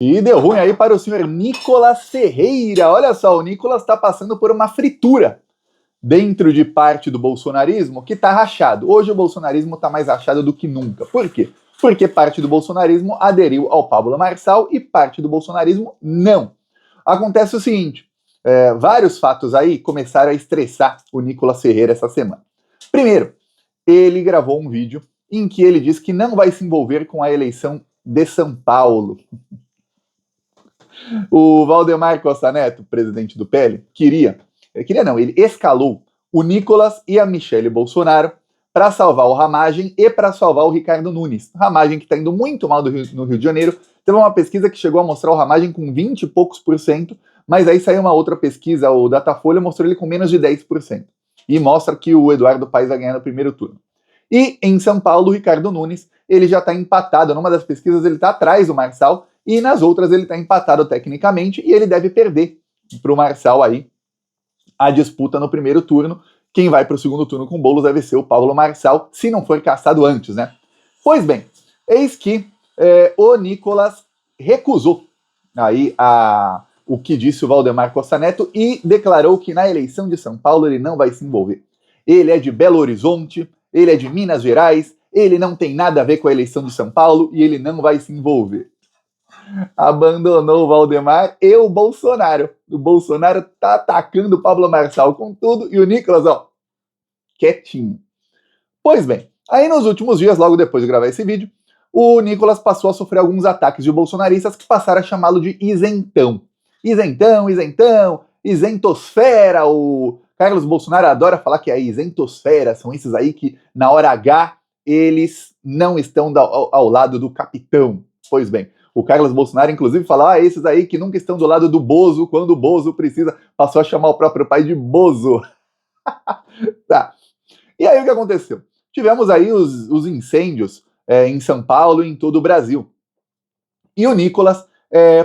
E deu ruim aí para o senhor Nicolas Ferreira. Olha só, o Nicolas está passando por uma fritura dentro de parte do bolsonarismo que está rachado. Hoje o bolsonarismo está mais rachado do que nunca. Por quê? Porque parte do bolsonarismo aderiu ao Pablo Marçal e parte do bolsonarismo não. Acontece o seguinte, vários fatos aí começaram a estressar o Nicolas Ferreira essa semana. Primeiro, ele gravou um vídeo em que ele diz que não vai se envolver com a eleição de São Paulo. O Valdemar Costa Neto, presidente do PL, ele escalou o Nicolas e a Michele Bolsonaro para salvar o Ramagem e para salvar o Ricardo Nunes. Ramagem que está indo muito mal no Rio de Janeiro. Teve uma pesquisa que chegou a mostrar o Ramagem com 20 e poucos por cento, mas aí saiu uma outra pesquisa, o Datafolha mostrou ele com menos de 10%. E mostra que o Eduardo Paes vai ganhar no primeiro turno. E em São Paulo, o Ricardo Nunes, ele já está empatado. Numa das pesquisas ele está atrás do Marçal, e nas outras ele está empatado tecnicamente, e ele deve perder para o Marçal aí a disputa no primeiro turno. Quem vai para o segundo turno com o Boulos deve ser o Paulo Marçal, se não for caçado antes, né? Pois bem, eis que o Nicolas recusou aí o que disse o Valdemar Costa Neto e declarou que na eleição de São Paulo ele não vai se envolver. Ele é de Belo Horizonte, ele é de Minas Gerais, ele não tem nada a ver com a eleição de São Paulo e ele não vai se envolver. Abandonou o Valdemar e o Bolsonaro. O Bolsonaro tá atacando o Pablo Marçal com tudo e o Nicolas, ó, quietinho. Pois bem, aí nos últimos dias, logo depois de gravar esse vídeo, o Nicolas passou a sofrer alguns ataques de bolsonaristas que passaram a chamá-lo de isentão. Isentão, isentão, isentosfera. O Carlos Bolsonaro adora falar que é isentosfera, são esses aí que na hora H eles não estão ao lado do capitão. Pois bem, o Carlos Bolsonaro, inclusive, fala, esses aí que nunca estão do lado do Bozo, quando o Bozo precisa, passou a chamar o próprio pai de Bozo. Tá. E aí o que aconteceu? Tivemos aí os incêndios em São Paulo e em todo o Brasil. E o Nicolas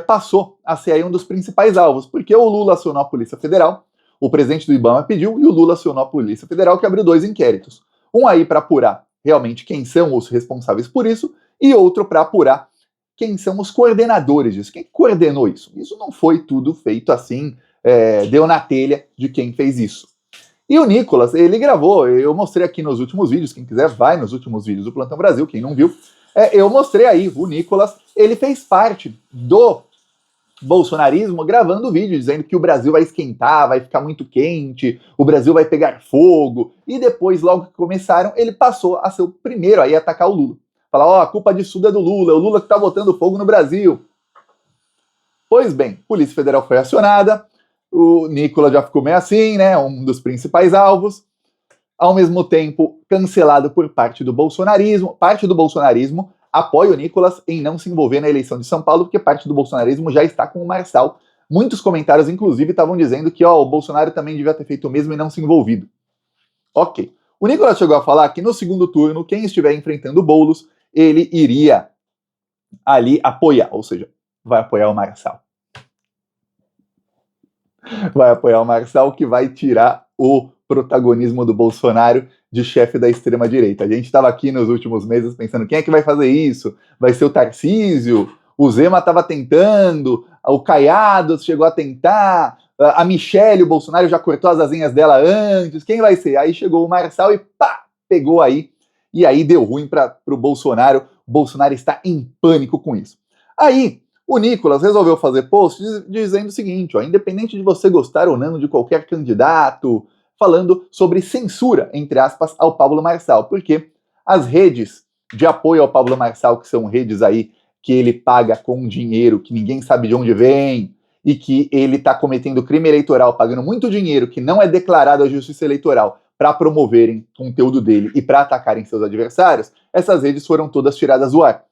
passou a ser aí um dos principais alvos, porque o Lula acionou a Polícia Federal, o presidente do IBAMA pediu, e o Lula acionou a Polícia Federal, que abriu 2 inquéritos. Um aí para apurar realmente quem são os responsáveis por isso, e outro para apurar quem são os coordenadores disso. Quem coordenou isso? Isso não foi tudo feito assim, deu na telha de quem fez isso. E o Nicolas, ele gravou, eu mostrei aqui nos últimos vídeos, quem quiser vai nos últimos vídeos do Plantão Brasil, quem não viu, eu mostrei aí, o Nicolas, ele fez parte do bolsonarismo gravando vídeo, dizendo que o Brasil vai esquentar, vai ficar muito quente, o Brasil vai pegar fogo, e depois, logo que começaram, ele passou a ser o primeiro aí a atacar o Lula. Falar, a culpa disso tudo é do Lula, é o Lula que tá botando fogo no Brasil. Pois bem, a Polícia Federal foi acionada, o Nicolas já ficou meio assim, né, um dos principais alvos, ao mesmo tempo cancelado por parte do bolsonarismo. Parte do bolsonarismo apoia o Nicolas em não se envolver na eleição de São Paulo, porque parte do bolsonarismo já está com o Marçal. Muitos comentários, inclusive, estavam dizendo que o Bolsonaro também devia ter feito o mesmo e não se envolvido. Ok. O Nicolas chegou a falar que no segundo turno, quem estiver enfrentando o Boulos, ele iria ali apoiar, ou seja, vai apoiar o Marçal. Vai apoiar o Marçal, que vai tirar o protagonismo do Bolsonaro de chefe da extrema-direita. A gente estava aqui nos últimos meses pensando, quem é que vai fazer isso? Vai ser o Tarcísio? O Zema estava tentando, o Caiado chegou a tentar, a Michele, o Bolsonaro já cortou as asinhas dela antes, quem vai ser? Aí chegou o Marçal e pá, pegou aí, e aí deu ruim para o Bolsonaro. O Bolsonaro está em pânico com isso. Aí, o Nicolas resolveu fazer post dizendo o seguinte, independente de você gostar ou não de qualquer candidato, falando sobre censura, entre aspas, ao Pablo Marçal, porque as redes de apoio ao Pablo Marçal, que são redes aí que ele paga com dinheiro que ninguém sabe de onde vem, e que ele está cometendo crime eleitoral, pagando muito dinheiro que não é declarado à Justiça Eleitoral para promoverem conteúdo dele e para atacarem seus adversários, essas redes foram todas tiradas do ar.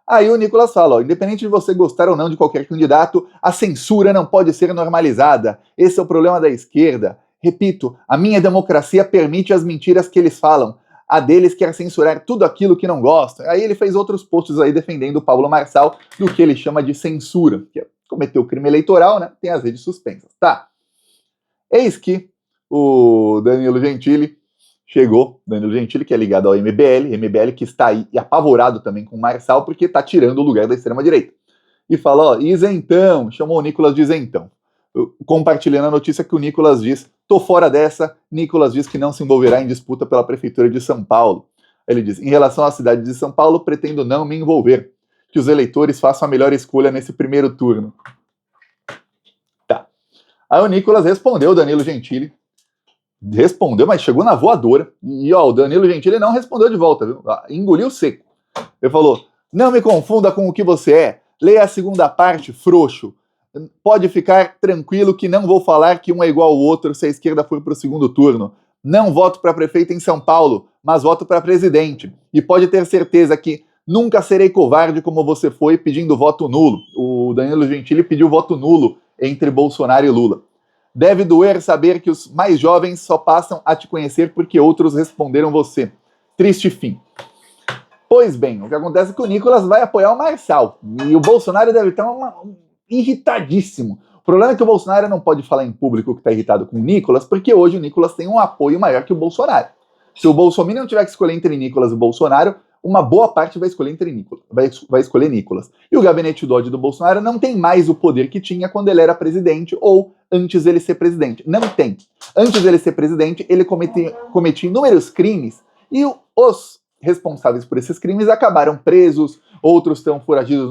Aí o Nicolas fala, independente de você gostar ou não de qualquer candidato, a censura não pode ser normalizada. Esse é o problema da esquerda. Repito, a minha democracia permite as mentiras que eles falam. A deles quer censurar tudo aquilo que não gosta. Aí ele fez outros posts aí defendendo o Pablo Marçal do que ele chama de censura, que é cometeu crime eleitoral, né? Tem as redes suspensas. Tá. Eis que o Danilo Gentili chegou, Danilo Gentili, que é ligado ao MBL que está aí apavorado também com o Marçal, porque está tirando o lugar da extrema-direita. e fala, ó, isentão, chamou o Nicolas de isentão. Compartilhando a notícia que o Nicolas diz, tô fora dessa, Nicolas diz que não se envolverá em disputa pela Prefeitura de São Paulo. Ele diz, em relação à cidade de São Paulo, pretendo não me envolver, que os eleitores façam a melhor escolha nesse primeiro turno. Tá. Aí o Nicolas respondeu, Danilo Gentili, respondeu, mas chegou na voadora, e ó, o Danilo Gentili não respondeu de volta, viu? Engoliu seco. Ele falou, não me confunda com o que você é, leia a segunda parte, frouxo. Pode ficar tranquilo que não vou falar que um é igual ao outro se a esquerda for para o segundo turno. Não voto para prefeito em São Paulo, mas voto para presidente. E pode ter certeza que nunca serei covarde como você foi pedindo voto nulo. O Danilo Gentili pediu voto nulo entre Bolsonaro e Lula. Deve doer saber que os mais jovens só passam a te conhecer porque outros responderam você. Triste fim. Pois bem, o que acontece é que o Nicolas vai apoiar o Marçal. E o Bolsonaro deve estar irritadíssimo. O problema é que o Bolsonaro não pode falar em público que está irritado com o Nicolas, porque hoje o Nicolas tem um apoio maior que o Bolsonaro. Se o Bolsonaro não tiver que escolher entre Nicolas e Bolsonaro, uma boa parte vai escolher entre Nicolas, vai escolher Nicolas. E o gabinete Dodge do Bolsonaro não tem mais o poder que tinha quando ele era presidente ou antes dele ser presidente. Não tem. Antes dele ser presidente, ele cometia inúmeros crimes e os responsáveis por esses crimes acabaram presos, outros estão foragidos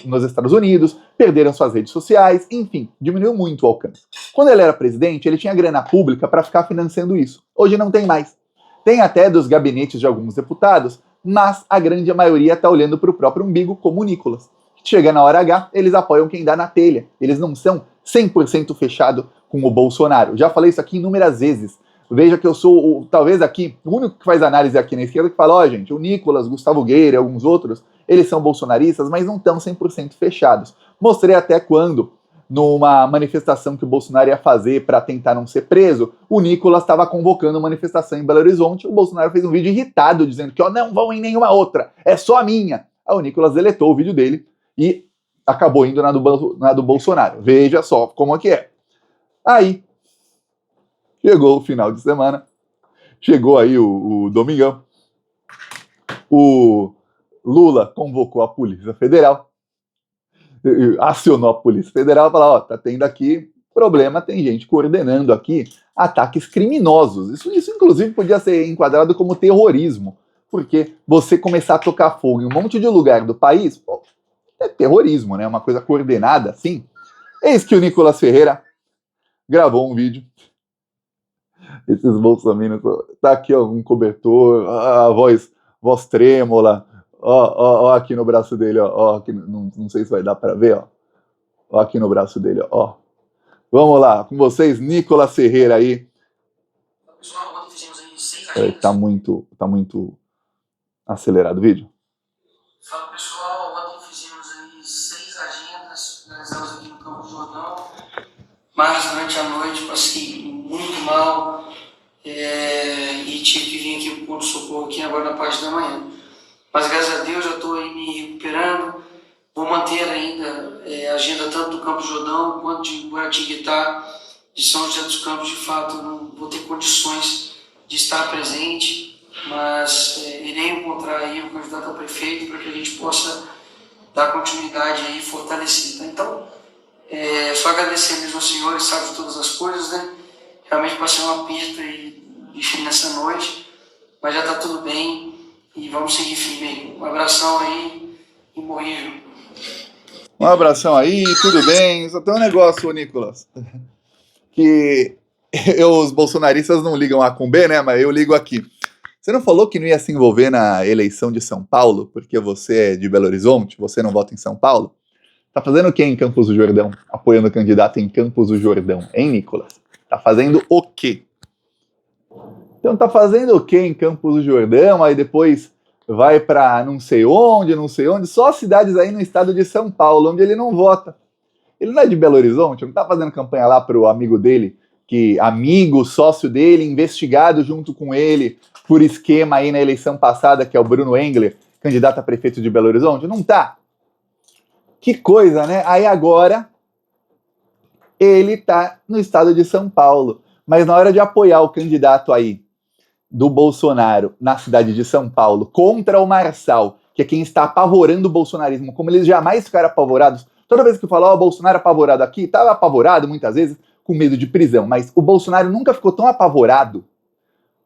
nos Estados Unidos, perderam suas redes sociais, enfim, diminuiu muito o alcance. Quando ele era presidente, ele tinha grana pública para ficar financiando isso. Hoje não tem mais. Tem até dos gabinetes de alguns deputados, mas a grande maioria está olhando para o próprio umbigo, como o Nicolas. Chega na hora H, eles apoiam quem dá na telha. Eles não são 100% fechado com o Bolsonaro. Já falei isso aqui inúmeras vezes. Veja que eu sou, talvez aqui, o único que faz análise aqui na esquerda que fala, ó, gente, o Nicolas, Gustavo Gueira e alguns outros, eles são bolsonaristas, mas não estão 100% fechados. Mostrei até quando, numa manifestação que o Bolsonaro ia fazer para tentar não ser preso, o Nicolas estava convocando uma manifestação em Belo Horizonte, o Bolsonaro fez um vídeo irritado, dizendo que, ó, não vão em nenhuma outra, é só a minha. Aí o Nicolas deletou o vídeo dele e acabou indo na do Bolsonaro. Veja só como é que é. Aí, chegou o final de semana, chegou aí o domingão, o Lula convocou a Polícia Federal, acionou a Polícia Federal e falou, ó, tá tendo aqui problema, tem gente coordenando aqui ataques criminosos. Isso inclusive podia ser enquadrado como terrorismo, porque você começar a tocar fogo em um monte de lugar do país, pô, é terrorismo, né? Uma coisa coordenada assim. Eis que o Nicolas Ferreira gravou um vídeo. Esses bolsominions, tá aqui ó, um cobertor, a voz trêmula, ó aqui no braço dele, ó aqui, não sei se vai dar para ver, ó aqui no braço dele, ó. Vamos lá, com vocês, Nicolas Ferreira aí. Pessoal, ontem fizemos aí 6 agendas. Tá muito acelerado o vídeo. Fala pessoal, ontem fizemos aí 6 agendas, realizamos aqui no Campo do Jordão, mas durante a noite passei muito mal e tive que vir aqui para o socorro aqui agora na parte da manhã. Mas graças a Deus já estou aí me recuperando, vou manter ainda a agenda tanto do Campo do Jordão quanto de Guaratinguetá, de São José dos Campos. De fato eu não vou ter condições de estar presente, mas irei encontrar aí o candidato a prefeito para que a gente possa dar continuidade aí e fortalecer. Tá? Então, só agradecer mesmo ao Senhor, Ele sabe de todas as coisas, né? Realmente passei um aperto aí nessa noite, mas já está tudo bem e vamos seguir firme aí. Um abração aí e morri. Um abração aí, tudo bem. Só tem um negócio, Nicolas, que os bolsonaristas não ligam A com B, né? Mas eu ligo aqui. Você não falou que não ia se envolver na eleição de São Paulo porque você é de Belo Horizonte, você não vota em São Paulo? Tá fazendo o que em Campos do Jordão? Apoiando o candidato em Campos do Jordão, hein, Nicolas? Tá fazendo o quê? Então tá fazendo o quê em Campos do Jordão? Aí depois vai pra não sei onde, só cidades aí no estado de São Paulo, onde ele não vota. Ele não é de Belo Horizonte, não tá fazendo campanha lá pro amigo dele, sócio dele, investigado junto com ele por esquema aí na eleição passada, que é o Bruno Engler, candidato a prefeito de Belo Horizonte? Não tá. Que coisa, né? Aí agora ele tá no estado de São Paulo, mas na hora de apoiar o candidato aí do Bolsonaro na cidade de São Paulo contra o Marçal, que é quem está apavorando o bolsonarismo, como eles jamais ficaram apavorados Toda vez que eu falo, ó, o Bolsonaro apavorado aqui, estava apavorado muitas vezes com medo de prisão, mas o Bolsonaro nunca ficou tão apavorado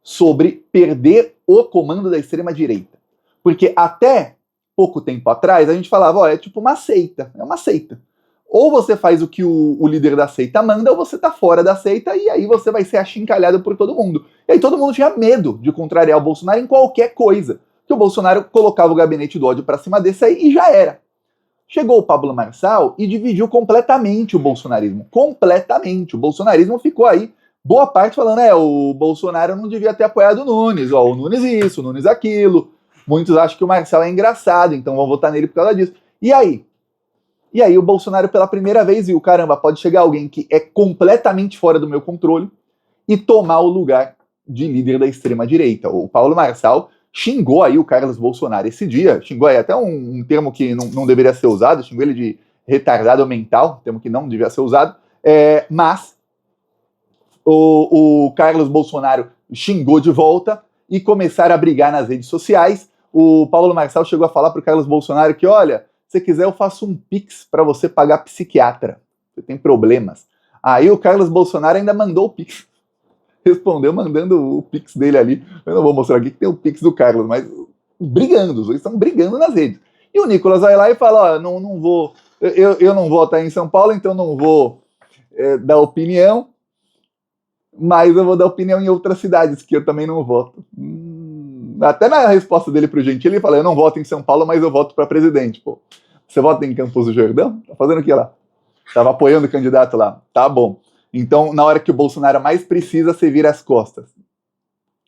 sobre perder o comando da extrema-direita. Porque até pouco tempo atrás a gente falava, ó, é tipo uma seita, é uma seita. Ou você faz o que o líder da seita manda, ou você tá fora da seita, e aí você vai ser achincalhado por todo mundo. E aí todo mundo tinha medo de contrariar o Bolsonaro em qualquer coisa. Que o Bolsonaro colocava o gabinete do ódio pra cima desse aí e já era. Chegou o Pablo Marçal e dividiu completamente o bolsonarismo. Completamente. O bolsonarismo ficou aí, boa parte falando, o Bolsonaro não devia ter apoiado o Nunes, ó, o Nunes isso, o Nunes aquilo. Muitos acham que o Marçal é engraçado, então vão votar nele por causa disso. E aí? E aí o Bolsonaro pela primeira vez viu, caramba, pode chegar alguém que é completamente fora do meu controle e tomar o lugar de líder da extrema-direita. O Paulo Marçal xingou aí o Carlos Bolsonaro esse dia, xingou aí até um termo que não deveria ser usado, xingou ele de retardado mental, termo que não devia ser usado, mas o Carlos Bolsonaro xingou de volta e começaram a brigar nas redes sociais. O Paulo Marçal chegou a falar para o Carlos Bolsonaro que, olha, se quiser eu faço um pix para você pagar psiquiatra, você tem problemas. Aí o Carlos Bolsonaro ainda mandou o pix, respondeu mandando o pix dele ali. Eu não vou mostrar aqui que tem o pix do Carlos, mas brigando, os dois estão brigando nas redes. E o Nicolas vai lá e fala, ó, não vou, eu não vou estar em São Paulo, então não vou dar opinião, mas eu vou dar opinião em outras cidades que eu também não voto. Até na resposta dele pro Gentili, ele fala, eu não voto em São Paulo, mas eu voto para presidente. Pô, você vota em Campos do Jordão? Tá fazendo o que lá? Tava apoiando o candidato lá. Tá bom. Então, na hora que o Bolsonaro mais precisa, você vira as costas.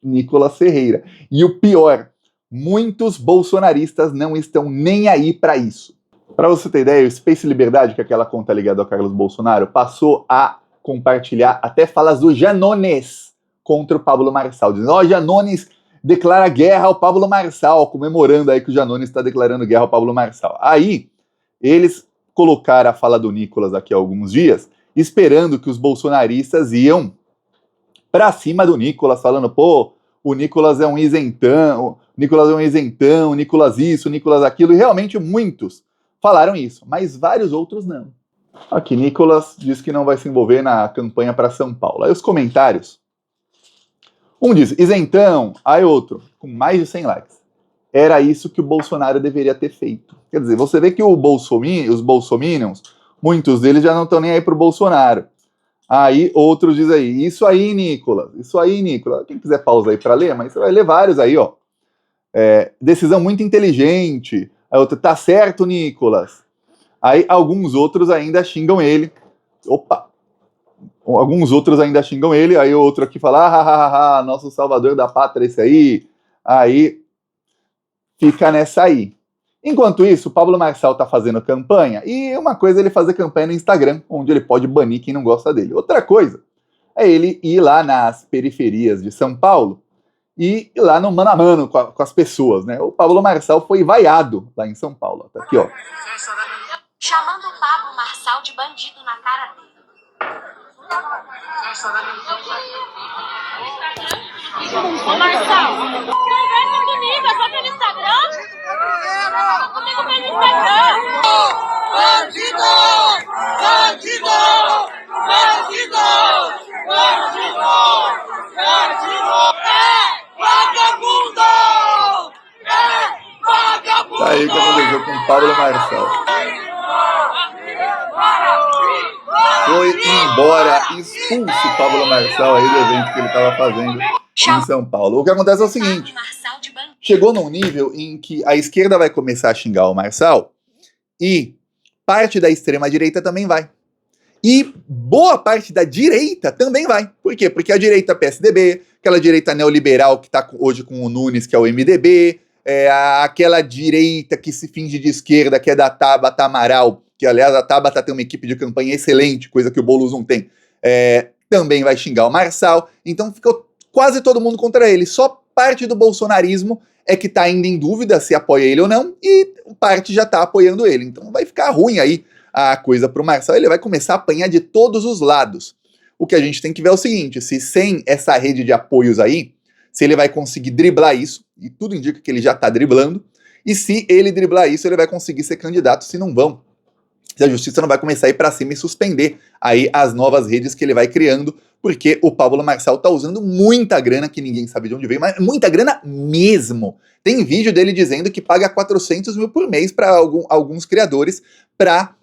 Nicolas Ferreira. E o pior, muitos bolsonaristas não estão nem aí para isso. Para você ter ideia, o Space Liberdade, que é aquela conta ligada ao Carlos Bolsonaro, passou a compartilhar até falas do Janones contra o Pablo Marçal, dizendo, ó, Janones declara guerra ao Pablo Marçal, comemorando aí que o Janones está declarando guerra ao Pablo Marçal. Aí, eles colocaram a fala do Nicolas aqui há alguns dias, esperando que os bolsonaristas iam para cima do Nicolas, falando, pô, o Nicolas é um isentão, o Nicolas isso, o Nicolas aquilo, e realmente muitos falaram isso, mas vários outros não. Aqui, Nicolas diz que não vai se envolver na campanha para São Paulo. Aí os comentários, um diz, isentão, aí outro, com mais de 100 likes. Era isso que o Bolsonaro deveria ter feito. Quer dizer, você vê que os bolsominions, muitos deles já não estão nem aí pro Bolsonaro. Aí outros dizem aí, isso aí, Nicolas. Quem quiser pausa aí para ler, mas você vai ler vários aí, ó. Decisão muito inteligente. Aí outro, tá certo, Nicolas. Aí alguns outros ainda xingam ele. Alguns outros ainda xingam ele. Aí o outro aqui fala, nosso salvador da pátria, esse aí. Aí fica nessa aí. Enquanto isso, o Pablo Marçal está fazendo campanha, e uma coisa é ele fazer campanha no Instagram, onde ele pode banir quem não gosta dele. Outra coisa é ele ir lá nas periferias de São Paulo e ir lá no mano a mano com as pessoas, né? O Pablo Marçal foi vaiado lá em São Paulo. Tá aqui, ó. Chamando o Pablo Marçal de bandido na cara dele. Ô Marçal, conversa comigo, é só pelo Instagram? Comigo pelo Instagram. Bandido! Bandido! Bandido! Bandido! Bandido! Vagabundo! Vagabundo! Tá aí o que aconteceu com o Pablo Marçal. Foi embora, expulso o Pablo Marçal aí do evento que ele estava fazendo em São Paulo. O que acontece é o seguinte, chegou num nível em que a esquerda vai começar a xingar o Marçal e parte da extrema-direita também vai. E boa parte da direita também vai. Por quê? Porque a direita PSDB, aquela direita neoliberal que está hoje com o Nunes, que é o MDB, aquela direita que se finge de esquerda, que é da Tabata Amaral, que aliás a Tabata tem uma equipe de campanha excelente, coisa que o Boulos não tem, também vai xingar o Marçal. Então ficou quase todo mundo contra ele. Só parte do bolsonarismo é que está ainda em dúvida se apoia ele ou não, e parte já está apoiando ele. Então vai ficar ruim aí a coisa para o Marçal, ele vai começar a apanhar de todos os lados. O que a gente tem que ver é o seguinte, se sem essa rede de apoios aí, se ele vai conseguir driblar isso, e tudo indica que ele já está driblando, e se ele driblar isso, ele vai conseguir ser candidato, se não vão se a justiça não vai começar a ir para cima e suspender aí as novas redes que ele vai criando, porque o Pablo Marçal tá usando muita grana, que ninguém sabe de onde veio, mas muita grana mesmo. Tem vídeo dele dizendo que paga 400 mil por mês para alguns criadores para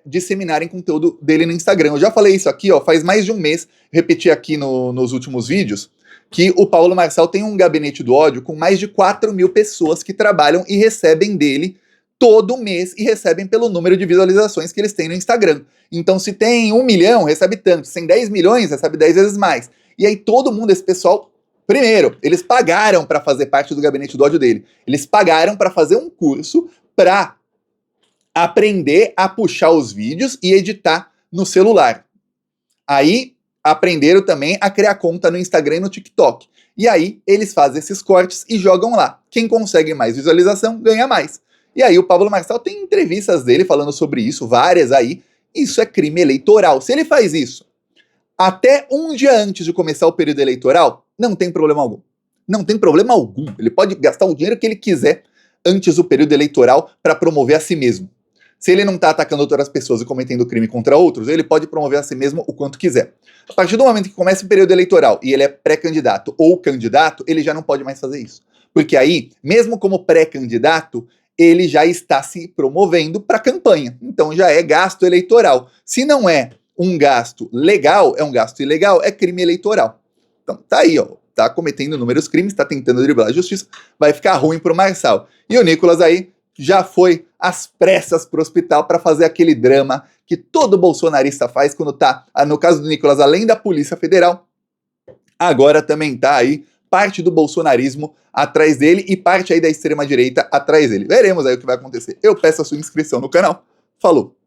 disseminarem conteúdo dele no Instagram. Eu já falei isso aqui, ó, faz mais de um mês, repeti aqui nos últimos vídeos, que o Pablo Marçal tem um gabinete do ódio com mais de 4 mil pessoas que trabalham e recebem dele todo mês e recebem pelo número de visualizações que eles têm no Instagram. Então, se tem 1 milhão, recebe tanto. Se tem 10 milhões, recebe 10 vezes mais. E aí todo mundo, esse pessoal, primeiro, eles pagaram para fazer parte do gabinete do ódio dele. Eles pagaram para fazer um curso para aprender a puxar os vídeos e editar no celular. Aí aprenderam também a criar conta no Instagram e no TikTok. E aí eles fazem esses cortes e jogam lá. Quem consegue mais visualização ganha mais. E aí o Pablo Marçal tem entrevistas dele falando sobre isso, várias aí. Isso é crime eleitoral. Se ele faz isso até um dia antes de começar o período eleitoral, não tem problema algum. Não tem problema algum. Ele pode gastar o dinheiro que ele quiser antes do período eleitoral para promover a si mesmo. Se ele não está atacando outras pessoas e cometendo crime contra outros, ele pode promover a si mesmo o quanto quiser. A partir do momento que começa o período eleitoral e ele é pré-candidato ou candidato, ele já não pode mais fazer isso. Porque aí, mesmo como pré-candidato, ele já está se promovendo para a campanha. Então já é gasto eleitoral. Se não é um gasto legal, é um gasto ilegal, é crime eleitoral. Então tá aí, ó. Tá cometendo inúmeros crimes, tá tentando driblar a justiça, vai ficar ruim pro Marçal. E o Nicolas aí já foi às pressas pro hospital para fazer aquele drama que todo bolsonarista faz quando tá, no caso do Nicolas, além da Polícia Federal, agora também tá aí parte do bolsonarismo atrás dele e parte aí da extrema-direita atrás dele. Veremos aí o que vai acontecer. Eu peço a sua inscrição no canal. Falou!